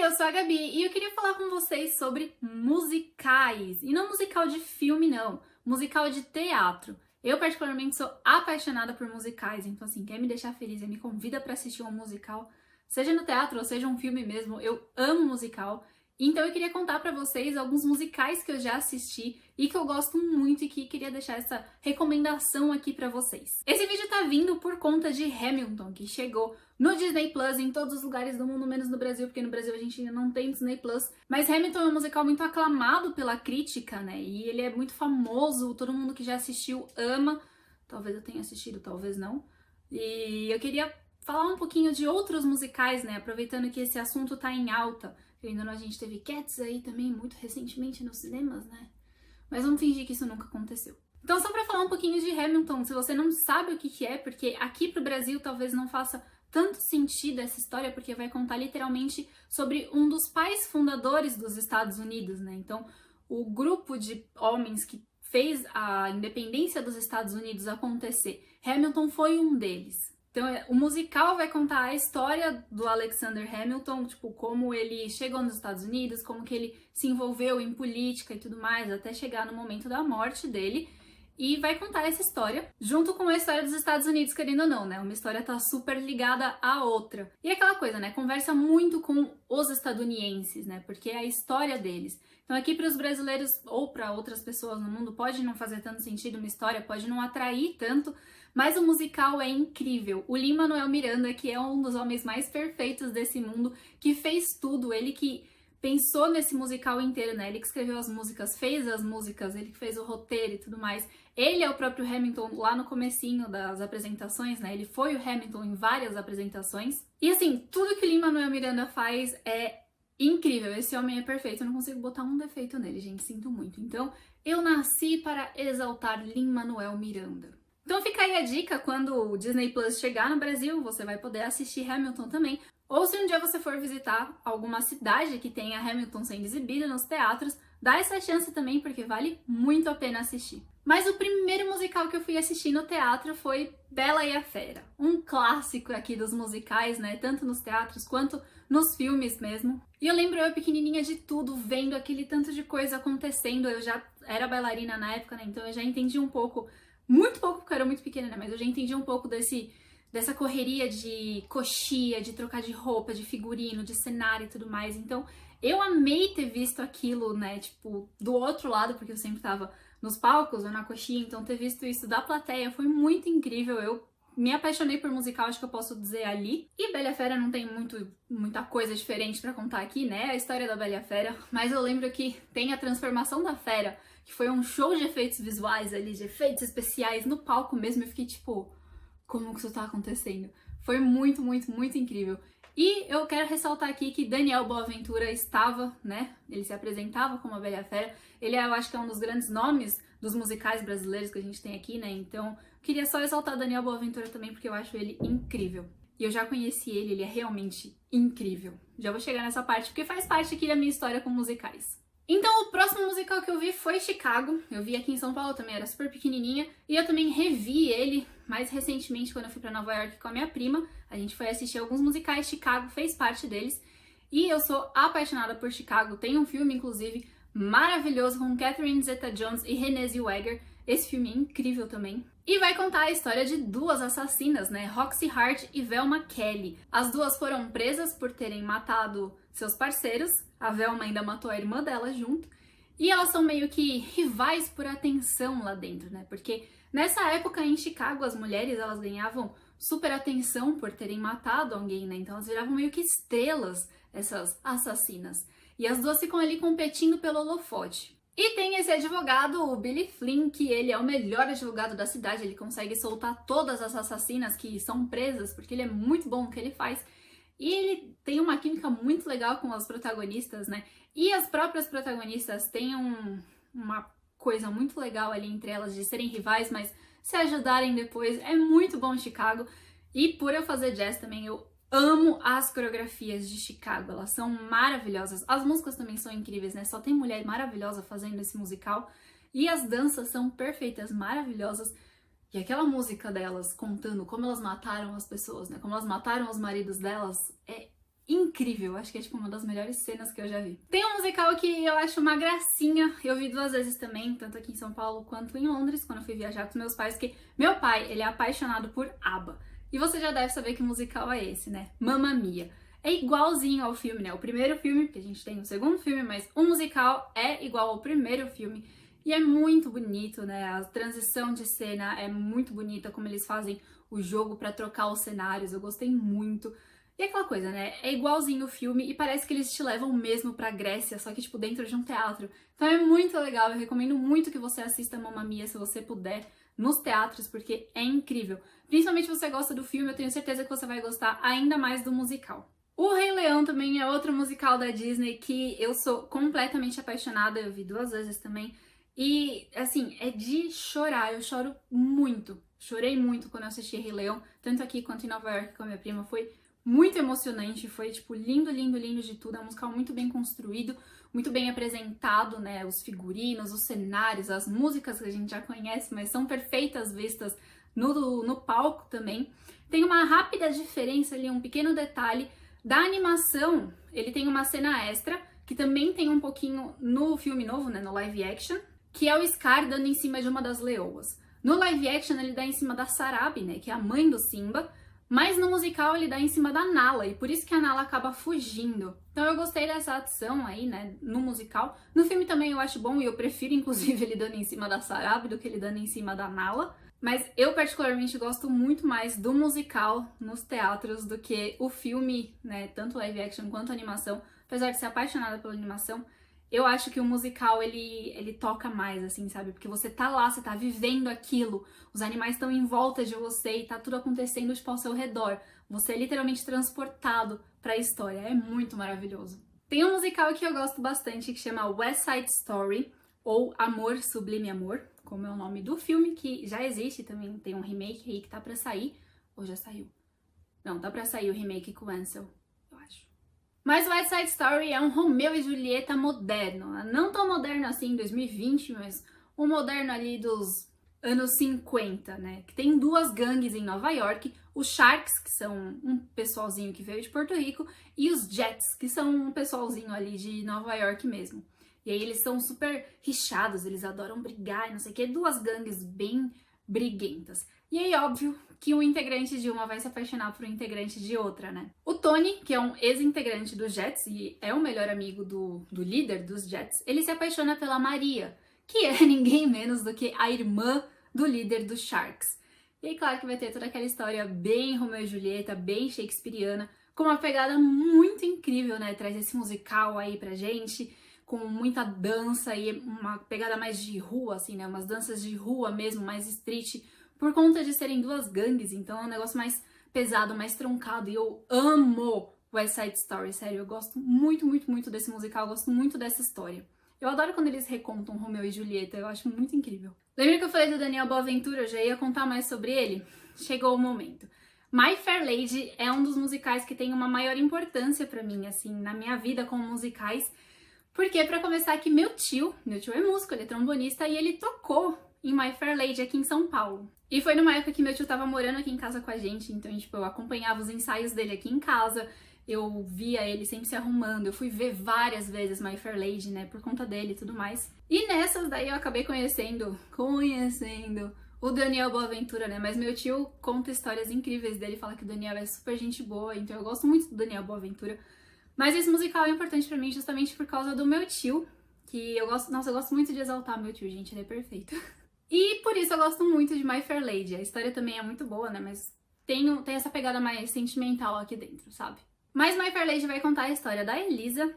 eu sou a Gabi e eu queria falar com vocês sobre musicais. E não musical de filme, não. Musical de teatro. Eu, particularmente, sou apaixonada por musicais. Então, assim, quer me deixar feliz e me convida pra assistir um musical, seja no teatro ou seja um filme mesmo, eu amo musical. Então, eu queria contar pra vocês alguns musicais que eu já assisti e que eu gosto muito e que queria deixar essa recomendação aqui pra vocês. Esse vídeo tá vindo por conta de Hamilton, que chegou no Disney Plus, em todos os lugares do mundo, menos no Brasil, porque no Brasil a gente ainda não tem Disney Plus. Mas Hamilton é um musical muito aclamado pela crítica, né? E ele é muito famoso, todo mundo que já assistiu ama. Talvez eu tenha assistido, talvez não. E eu queria falar um pouquinho de outros musicais, né? Aproveitando que esse assunto tá em alta. Ainda não, a gente teve Cats aí também, muito recentemente nos cinemas, né? Mas vamos fingir que isso nunca aconteceu. Então, só pra falar um pouquinho de Hamilton, se você não sabe o que é, porque aqui pro Brasil talvez não faça tanto sentido essa história, porque vai contar literalmente sobre um dos pais fundadores dos Estados Unidos, né? Então, o grupo de homens que fez a independência dos Estados Unidos acontecer, Hamilton foi um deles. Então, o musical vai contar a história do Alexander Hamilton, tipo, como ele chegou nos Estados Unidos, como que ele se envolveu em política e tudo mais, até chegar no momento da morte dele. E vai contar essa história, junto com a história dos Estados Unidos, querendo ou não, né? Uma história tá super ligada à outra. E aquela coisa, né? Conversa muito com os estadunidenses, né? Porque é a história deles. Então aqui para os brasileiros ou para outras pessoas no mundo pode não fazer tanto sentido uma história, pode não atrair tanto, mas o musical é incrível. O Lin-Manuel Miranda, que é um dos homens mais perfeitos desse mundo, que fez tudo, ele que pensou nesse musical inteiro, né? Ele que escreveu as músicas, fez as músicas, ele que fez o roteiro e tudo mais. Ele é o próprio Hamilton lá no comecinho das apresentações, né? Ele foi o Hamilton em várias apresentações. E assim, tudo que o Lin-Manuel Miranda faz é incrível. Esse homem é perfeito. Eu não consigo botar um defeito nele, gente. Sinto muito. Então, eu nasci para exaltar Lin-Manuel Miranda. Então fica aí a dica, quando o Disney Plus chegar no Brasil, você vai poder assistir Hamilton também. Ou se um dia você for visitar alguma cidade que tenha Hamilton sendo exibida nos teatros, dá essa chance também, porque vale muito a pena assistir. Mas o primeiro musical que eu fui assistir no teatro foi Bela e a Fera. Um clássico aqui dos musicais, né? Tanto nos teatros quanto nos filmes mesmo. E eu lembro eu pequenininha de tudo, vendo aquele tanto de coisa acontecendo. Eu já era bailarina na época, né? Então eu já entendi um pouco, muito pouco, porque eu era muito pequena, né? Mas eu já entendi um pouco dessa correria de coxia, de trocar de roupa, de figurino, de cenário e tudo mais. Então, eu amei ter visto aquilo, né, tipo, do outro lado, porque eu sempre tava nos palcos ou na coxia, então ter visto isso da plateia foi muito incrível. Eu me apaixonei por musical, acho que eu posso dizer ali. E Bela e a Fera não tem muita coisa diferente pra contar aqui, né, a história da Bela e a Fera, mas eu lembro que tem a transformação da Fera, que foi um show de efeitos visuais ali, de efeitos especiais no palco mesmo, eu fiquei tipo, como que isso tá acontecendo? Foi muito, muito, muito incrível. E eu quero ressaltar aqui que Daniel Boaventura estava, né? Ele se apresentava como a Bela e a Fera. Ele eu acho que é um dos grandes nomes dos musicais brasileiros que a gente tem aqui, né? Então, queria só exaltar Daniel Boaventura também, porque eu acho ele incrível. E eu já conheci ele, ele é realmente incrível. Já vou chegar nessa parte, porque faz parte aqui da minha história com musicais. Então, o próximo musical que eu vi foi Chicago. Eu vi aqui em São Paulo, também era super pequenininha. E eu também revi ele mais recentemente, quando eu fui pra Nova York com a minha prima. A gente foi assistir alguns musicais, Chicago fez parte deles. E eu sou apaixonada por Chicago. Tem um filme, inclusive, maravilhoso com Catherine Zeta-Jones e Renée Zellweger. Esse filme é incrível também. E vai contar a história de duas assassinas, né? Roxy Hart e Velma Kelly. As duas foram presas por terem matado seus parceiros. A Velma ainda matou a irmã dela junto. E elas são meio que rivais por atenção lá dentro, né? Porque nessa época em Chicago as mulheres elas ganhavam super atenção por terem matado alguém, né? Então elas viravam meio que estrelas, essas assassinas. E as duas ficam ali competindo pelo holofote. E tem esse advogado, o Billy Flynn, que ele é o melhor advogado da cidade. Ele consegue soltar todas as assassinas que são presas, porque ele é muito bom no que ele faz. E ele tem uma química muito legal com as protagonistas, né? E as próprias protagonistas têm uma coisa muito legal ali entre elas de serem rivais, mas se ajudarem depois. É muito bom Chicago. E por eu fazer jazz também, eu amo as coreografias de Chicago. Elas são maravilhosas. As músicas também são incríveis, né? Só tem mulher maravilhosa fazendo esse musical. E as danças são perfeitas, maravilhosas. E aquela música delas contando como elas mataram as pessoas, né? Como elas mataram os maridos delas, é incrível. Acho que é tipo uma das melhores cenas que eu já vi. Tem um musical que eu acho uma gracinha. Eu vi 2 vezes também, tanto aqui em São Paulo quanto em Londres, quando eu fui viajar com os meus pais, porque meu pai, ele é apaixonado por ABBA. E você já deve saber que musical é esse, né? Mamma Mia. É igualzinho ao filme, né? O primeiro filme, porque a gente tem o segundo filme, mas o musical é igual ao primeiro filme. E é muito bonito, né? A transição de cena é muito bonita, como eles fazem o jogo pra trocar os cenários. Eu gostei muito. E aquela coisa, né? É igualzinho o filme e parece que eles te levam mesmo pra Grécia, só que, tipo, dentro de um teatro. Então é muito legal. Eu recomendo muito que você assista Mamma Mia, se você puder, nos teatros, porque é incrível. Principalmente se você gosta do filme, eu tenho certeza que você vai gostar ainda mais do musical. O Rei Leão também é outro musical da Disney que eu sou completamente apaixonada, eu vi 2 vezes também. E, assim, é de chorar, eu choro muito. Chorei muito quando eu assisti Rei Leão, tanto aqui quanto em Nova York com a minha prima. Foi muito emocionante, foi, tipo, lindo, lindo, lindo de tudo. É um musical muito bem construído, muito bem apresentado, né? Os figurinos, os cenários, as músicas que a gente já conhece, mas são perfeitas vistas no palco também. Tem uma rápida diferença ali, um pequeno detalhe da animação. Ele tem uma cena extra, que também tem um pouquinho no filme novo, né? No live action, que é o Scar dando em cima de uma das leoas. No live action ele dá em cima da Sarabi, né, que é a mãe do Simba, mas no musical ele dá em cima da Nala, e por isso que a Nala acaba fugindo. Então eu gostei dessa adição aí, né, no musical. No filme também eu acho bom, e eu prefiro inclusive ele dando em cima da Sarabi do que ele dando em cima da Nala. Mas eu particularmente gosto muito mais do musical nos teatros do que o filme, né, tanto live action quanto animação. Apesar de ser apaixonada pela animação, eu acho que o musical, ele toca mais, assim, sabe? Porque você tá lá, você tá vivendo aquilo, os animais estão em volta de você e tá tudo acontecendo, tipo, ao seu redor. Você é literalmente transportado pra história, é muito maravilhoso. Tem um musical que eu gosto bastante que chama West Side Story, ou Amor, Sublime Amor, como é o nome do filme, que já existe, também tem um remake aí que tá pra sair, ou já saiu? Não, tá pra sair o remake com o Ansel, eu acho. Mas West Side Story é um Romeu e Julieta moderno. Não tão moderno assim em 2020, mas um moderno ali dos anos 50, né? Que tem 2 gangues em Nova York, os Sharks, que são um pessoalzinho que veio de Porto Rico, e os Jets, que são um pessoalzinho ali de Nova York mesmo. E aí eles são super rixados, eles adoram brigar e não sei o que, 2 gangues bem briguentas. E aí, óbvio, que um integrante de uma vai se apaixonar por um integrante de outra, né? O Tony, que é um ex-integrante dos Jets e é o melhor amigo do líder dos Jets, ele se apaixona pela Maria, que é ninguém menos do que a irmã do líder dos Sharks. E aí, claro que vai ter toda aquela história bem Romeu e Julieta, bem shakespeariana, com uma pegada muito incrível, né? Traz esse musical aí pra gente, com muita dança e uma pegada mais de rua, assim, né? Umas danças de rua mesmo, mais street, por conta de serem 2 gangues, então é um negócio mais pesado, mais truncado, e eu amo West Side Story, sério, eu gosto muito, muito, muito desse musical, eu gosto muito dessa história. Eu adoro quando eles recontam Romeu e Julieta, eu acho muito incrível. Lembra que eu falei do Daniel Boaventura, eu já ia contar mais sobre ele? Chegou o momento. My Fair Lady é um dos musicais que tem uma maior importância pra mim, assim, na minha vida com musicais, porque, pra começar aqui, meu tio é músico, ele é trombonista, e ele tocou em My Fair Lady aqui em São Paulo. E foi numa época que meu tio tava morando aqui em casa com a gente, então, tipo, eu acompanhava os ensaios dele aqui em casa, eu via ele sempre se arrumando, eu fui ver várias vezes My Fair Lady, né, por conta dele e tudo mais. E nessas daí eu acabei conhecendo o Daniel Boaventura, né, mas meu tio conta histórias incríveis dele, fala que o Daniel é super gente boa, então eu gosto muito do Daniel Boaventura. Mas esse musical é importante pra mim justamente por causa do meu tio, que eu gosto, nossa, eu gosto muito de exaltar meu tio, gente, ele é perfeito. E por isso eu gosto muito de My Fair Lady. A história também é muito boa, né, mas tem essa pegada mais sentimental aqui dentro, sabe? Mas My Fair Lady vai contar a história da Eliza,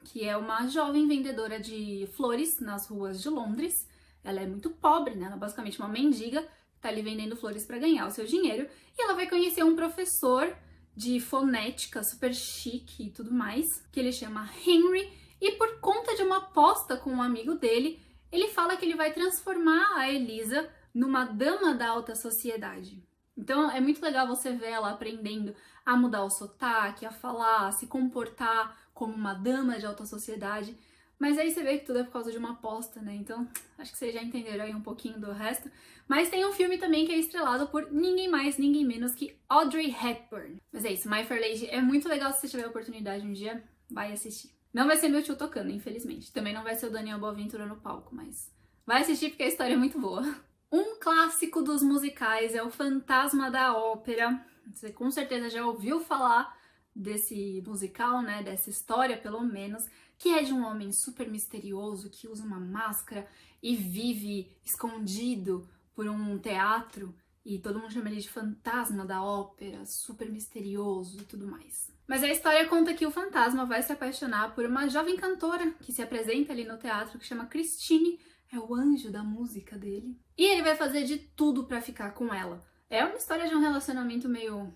que é uma jovem vendedora de flores nas ruas de Londres. Ela é muito pobre, né, ela é basicamente uma mendiga, tá ali vendendo flores pra ganhar o seu dinheiro, e ela vai conhecer um professor de fonética super chique e tudo mais, que ele chama Henry, e por conta de uma aposta com um amigo dele, ele fala que ele vai transformar a Eliza numa dama da alta sociedade. Então é muito legal você ver ela aprendendo a mudar o sotaque, a falar, a se comportar como uma dama de alta sociedade. Mas aí você vê que tudo é por causa de uma aposta, né? Então, acho que vocês já entenderam aí um pouquinho do resto. Mas tem um filme também que é estrelado por ninguém mais, ninguém menos que Audrey Hepburn. Mas é isso, My Fair Lady é muito legal. Se você tiver a oportunidade um dia, vai assistir. Não vai ser meu tio tocando, infelizmente. Também não vai ser o Daniel Boaventura no palco, mas vai assistir porque a história é muito boa. Um clássico dos musicais é O Fantasma da Ópera. Você com certeza já ouviu falar desse musical, né? Dessa história, pelo menos, que é de um homem super misterioso que usa uma máscara e vive escondido por um teatro e todo mundo chama ele de Fantasma da Ópera, super misterioso e tudo mais. Mas a história conta que o fantasma vai se apaixonar por uma jovem cantora que se apresenta ali no teatro, que chama Christine, é o anjo da música dele. E ele vai fazer de tudo pra ficar com ela. É uma história de um relacionamento meio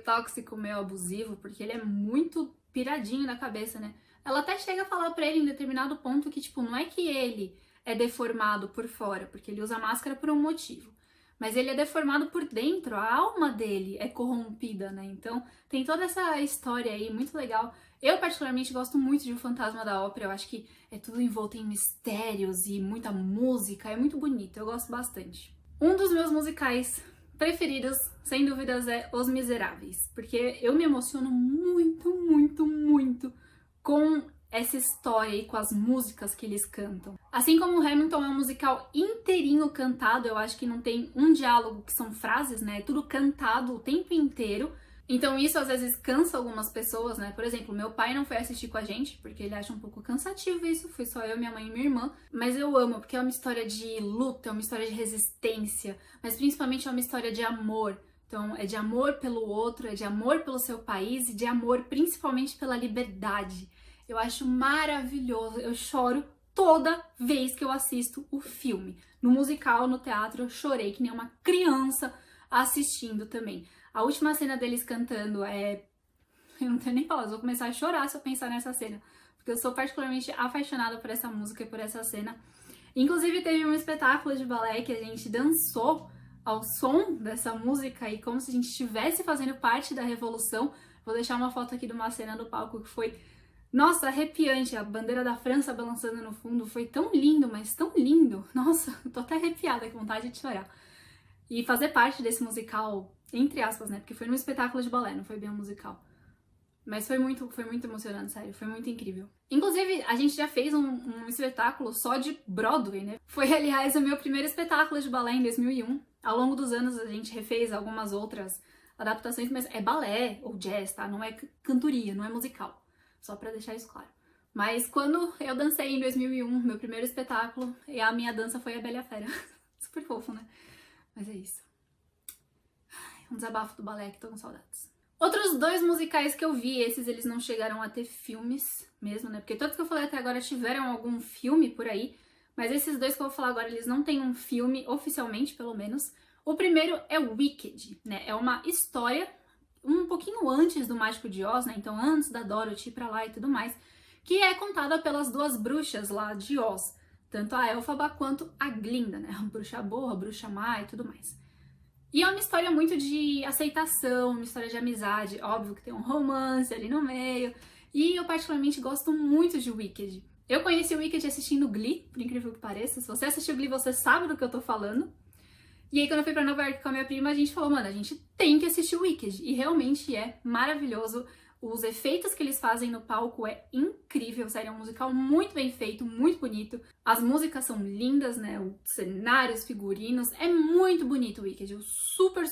tóxico, meio abusivo, porque ele é muito piradinho na cabeça, né? Ela até chega a falar pra ele em determinado ponto que, tipo, não é que ele é deformado por fora, porque ele usa máscara por um motivo. Mas ele é deformado por dentro, a alma dele é corrompida, né? Então tem toda essa história aí, muito legal. Eu particularmente gosto muito de O Fantasma da Ópera, eu acho que é tudo envolto em mistérios e muita música, é muito bonito, eu gosto bastante. Um dos meus musicais preferidos, sem dúvidas, é Os Miseráveis, porque eu me emociono muito com essa história e com as músicas que eles cantam. Assim como o Hamilton é um musical inteirinho cantado, eu acho que não tem um diálogo que são frases, né? É tudo cantado o tempo inteiro. Então isso às vezes cansa algumas pessoas, né? Por exemplo, meu pai não foi assistir com a gente, porque ele acha um pouco cansativo isso, foi só eu, minha mãe e minha irmã. Mas eu amo, porque é uma história de luta, é uma história de resistência, mas principalmente é uma história de amor. Então é de amor pelo outro, é de amor pelo seu país e de amor principalmente pela liberdade. Eu acho maravilhoso, eu choro toda vez que eu assisto o filme. No musical, no teatro, eu chorei que nem uma criança assistindo também. A última cena deles cantando é... Eu não tenho nem palavras, vou começar a chorar se eu pensar nessa cena. Porque eu sou particularmente apaixonada por essa música e por essa cena. Inclusive teve um espetáculo de balé que a gente dançou ao som dessa música e como se a gente estivesse fazendo parte da revolução. Vou deixar uma foto aqui de uma cena do palco que foi... Nossa, arrepiante, a bandeira da França balançando no fundo, foi tão lindo, mas tão lindo. Nossa, tô até arrepiada, com vontade de chorar. E fazer parte desse musical, entre aspas, né, porque foi num espetáculo de balé, não foi bem um musical. Mas foi muito emocionante, sério, foi muito incrível. Inclusive, a gente já fez um espetáculo só de Broadway, né? Foi, aliás, o meu primeiro espetáculo de balé em 2001. Ao longo dos anos a gente refez algumas outras adaptações, mas é balé ou jazz, tá? Não é cantoria, não é musical. Só pra deixar isso claro. Mas quando eu dancei em 2001, meu primeiro espetáculo, e a minha dança foi a Bela e a Fera. Super fofo, né? Mas é isso. Um desabafo do balé que tô com saudades. Outros dois musicais que eu vi, esses eles não chegaram a ter filmes mesmo, né? Porque todos que eu falei até agora tiveram algum filme por aí, mas esses dois que eu vou falar agora, eles não têm um filme, oficialmente pelo menos. O primeiro é Wicked, né? É uma história um pouquinho antes do Mágico de Oz, né? Então antes da Dorothy ir pra lá e tudo mais, que é contada pelas duas bruxas lá de Oz, tanto a Elphaba quanto a Glinda, né? A bruxa boa, a bruxa má e tudo mais. E é uma história muito de aceitação, uma história de amizade, óbvio que tem um romance ali no meio, e eu particularmente gosto muito de Wicked. Eu conheci o Wicked assistindo Glee, por incrível que pareça. Se você assistiu Glee, você sabe do que eu tô falando. E aí, quando eu fui pra Nova York com a minha prima, a gente falou, mano, a gente tem que assistir o Wicked. E realmente é maravilhoso. Os efeitos que eles fazem no palco é incrível, sério, é um musical muito bem feito, muito bonito. As músicas são lindas, né, os cenários, figurinos, é muito bonito o Wicked. Eu super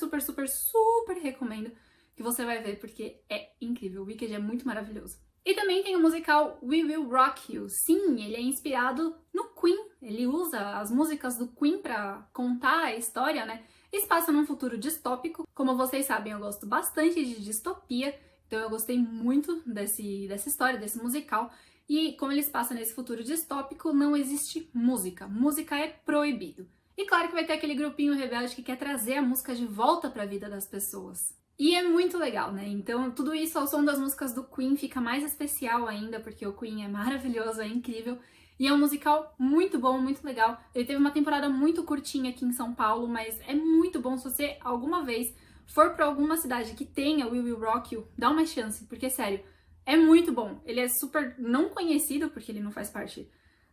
recomendo que você vai ver, porque é incrível, o Wicked é muito maravilhoso. E também tem o musical We Will Rock You. Sim, ele é inspirado no Queen. Ele usa as músicas do Queen pra contar a história, né? E se passa num futuro distópico. Como vocês sabem, eu gosto bastante de distopia. Então eu gostei muito dessa história, desse musical. E como eles passam nesse futuro distópico, não existe música. Música é proibido. E claro que vai ter aquele grupinho rebelde que quer trazer a música de volta pra vida das pessoas. E é muito legal, né? Então, tudo isso ao som das músicas do Queen fica mais especial ainda, porque o Queen é maravilhoso, é incrível. E é um musical muito bom, muito legal. Ele teve uma temporada muito curtinha aqui em São Paulo, mas é muito bom. Se você alguma vez for pra alguma cidade que tenha We Will Rock You, dá uma chance, porque, sério, É muito bom. Ele é super não conhecido, porque ele não faz parte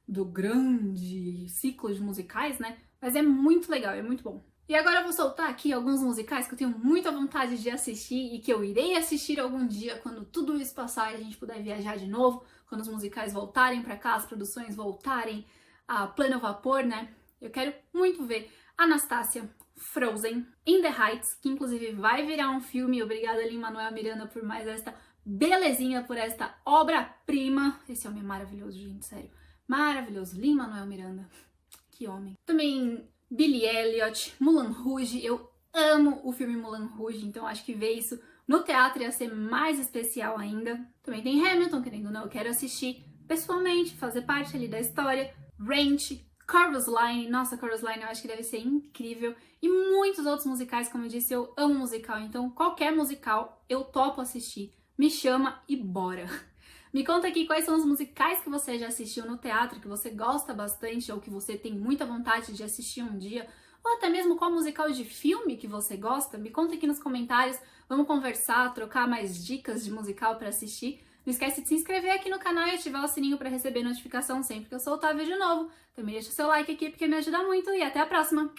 do grande ciclo de musicais, né? Mas é muito legal, é muito bom. E agora eu vou soltar aqui alguns musicais que eu tenho muita vontade de assistir e que eu irei assistir algum dia quando tudo isso passar e a gente puder viajar de novo, quando os musicais voltarem pra cá, as produções voltarem a pleno vapor, né? Eu quero muito ver Anastasia, Frozen, In the Heights, que inclusive vai virar um filme. Obrigada, Lin-Manuel Miranda, por mais esta belezinha, por esta obra-prima. Esse homem é maravilhoso, gente, sério. Maravilhoso. Lin-Manuel Miranda. Que homem. Também Billy Elliot, Moulin Rouge. Eu amo o filme Moulin Rouge, então acho que ver isso no teatro ia ser mais especial ainda. Também tem Hamilton, querendo ou não, eu quero assistir pessoalmente, fazer parte ali da história. Ranch, Chorus Line, nossa, Chorus Line eu acho que deve ser incrível. E muitos outros musicais, como eu disse, eu amo musical, então qualquer musical eu topo assistir. Me chama e bora! Me conta aqui quais são os musicais que você já assistiu no teatro, que você gosta bastante ou que você tem muita vontade de assistir um dia, ou até mesmo qual musical de filme que você gosta. Me conta aqui nos comentários, vamos conversar, trocar mais dicas de musical para assistir. Não esquece de se inscrever aqui no canal e ativar o sininho para receber notificação sempre que eu soltar vídeo novo. Também deixa seu like aqui porque me ajuda muito e até a próxima!